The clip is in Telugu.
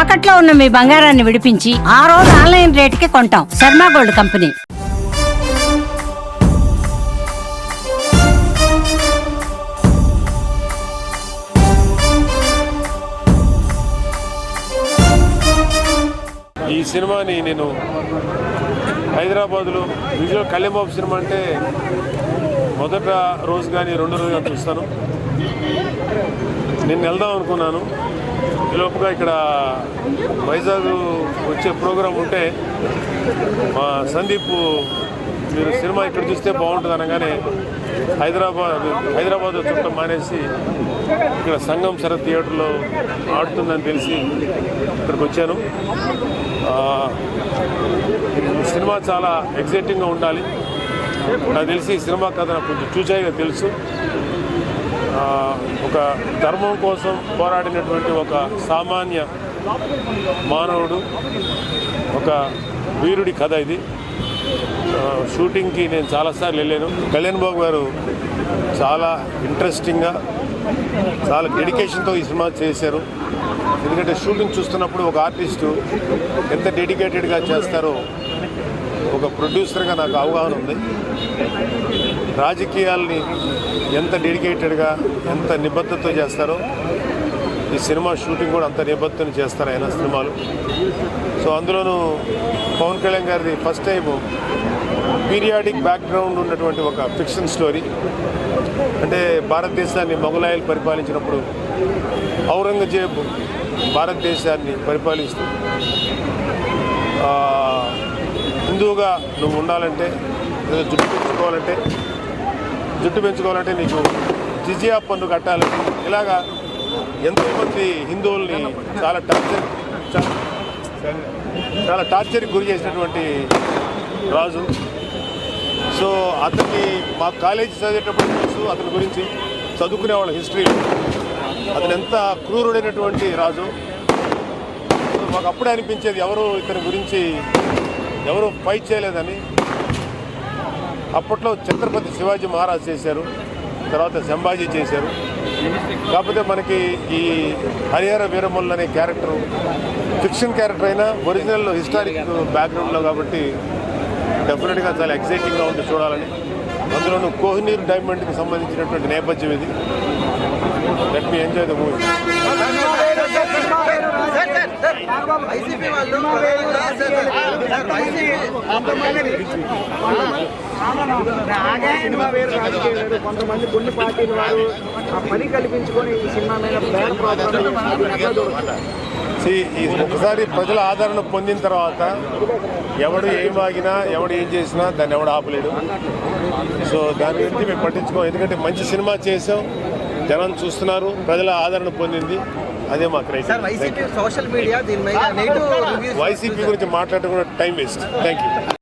తాకట్లో ఉన్న మీ బంగారాన్ని విడిపించి ఆ రోజు ఆన్లైన్ రేటుకి కొంటాం. Sharma gold company. ఈ సినిమాని నేను హైదరాబాద్లో విజువల్ కళ్యాణబాబు సినిమా అంటే మొదట రోజు కానీ రెండో రోజు కానీ చూస్తాను. నేను వెళ్దాం అనుకున్నాను. ఈలోపుగా ఇక్కడ వైజాగ్ వచ్చే ప్రోగ్రాం ఉంటే మా సందీప్ మీరు సినిమా ఇక్కడ చూస్తే బాగుంటుంది అనగానే హైదరాబాద్ చుట్టం మానేసి ఇక్కడ సంగం శరత్ థియేటర్లో ఆడుతుందని తెలిసి ఇక్కడికి వచ్చాను. సినిమా చాలా ఎగ్జైటింగ్గా ఉండాలి. నాకు తెలిసి సినిమా కథ నాకు కొంచెం చూచాయిగా తెలుసు. ఒక ధర్మం కోసం పోరాడినటువంటి ఒక సామాన్య మానవుడు, ఒక వీరుడి కథ ఇది. షూటింగ్కి నేను చాలాసార్లు వెళ్ళాను. కళ్యాణ్ బాబు గారు చాలా ఇంట్రెస్టింగ్గా చాలా డెడికేషన్తో ఈ సినిమా చేశారు. ఎందుకంటే షూటింగ్ చూస్తున్నప్పుడు ఒక ఆర్టిస్టు ఎంత డెడికేటెడ్గా చేస్తారో ఒక ప్రొడ్యూసర్గా నాకు అవగాహన ఉంది. రాజకీయాల్ని ఎంత డెడికేటెడ్గా ఎంత నిబద్ధతతో చేస్తారో ఈ సినిమా షూటింగ్ కూడా అంత నిబద్ధతను చేస్తారు ఆయన సినిమాలు. సో అందులోనూ పవన్ కళ్యాణ్ గారిది ఫస్ట్ టైం పీరియాడిక్ బ్యాక్గ్రౌండ్ ఉన్నటువంటి ఒక ఫిక్షన్ స్టోరీ. అంటే భారతదేశాన్ని మొఘలాయలు పరిపాలించినప్పుడు ఔరంగజేబ్ భారతదేశాన్ని పరిపాలిస్తూ హిందువుగా నువ్వు ఉండాలంటే జుట్టు పెంచుకోవాలంటే నీకు జిజియా పన్ను కట్టాలని ఇలాగా ఎంతోమంది హిందువుల్ని చాలా టార్చర్కి గురి చేసినటువంటి రాజు. సో అతనికి మా కాలేజీ చదివేటప్పుడు తెలుసు అతని గురించి, చదువుకునే వాళ్ళ హిస్టరీ. అతను ఎంత క్రూరుడైనటువంటి రాజు. మాకు అప్పుడే అనిపించేది ఎవరు ఇతని గురించి ఎవరు ఫైట్ చేయలేదని. అప్పట్లో ఛత్రపతి శివాజీ మహారాజ్ చేశారు, తర్వాత సంభాజీ చేశారు. కాకపోతే మనకి ఈ హరిహర వీరమల్లు అనే క్యారెక్టర్ ఫిక్షన్ క్యారెక్టర్ అయినా ఒరిజినల్ హిస్టారిక్ బ్యాక్గ్రౌండ్లో కాబట్టి డెఫినెట్గా చాలా ఎక్సైటింగ్గా ఉంది చూడాలని. అందులోనూ కోహినూర్ డైమండ్కి సంబంధించినటువంటి నేపథ్యం ఇది. Let me enjoy the movie. కొంతమంది కొన్ని పార్టీలు వారు పని కల్పించుకొని ఈ సినిమా మీద ఒకసారి ప్రజల ఆదరణ పొందిన తర్వాత ఎవడు ఏం ఆగినా ఎవడు ఏం చేసినా దాన్ని ఎవడు ఆపలేడు. సో దాని గురించి మేము పట్టించుకోం. ఎందుకంటే మంచి సినిమా చేసాం, జనం చూస్తున్నారు, ప్రజల ఆదరణ పొందింది, అదే మా క్రైటీరియా. వైసీపీ సోషల్ మీడియా దీని మీద నెగటివ్ రివ్యూస్, వైసీపీ గురించి మాట్లాడడం కూడా టైం వేస్ట్. Thank you.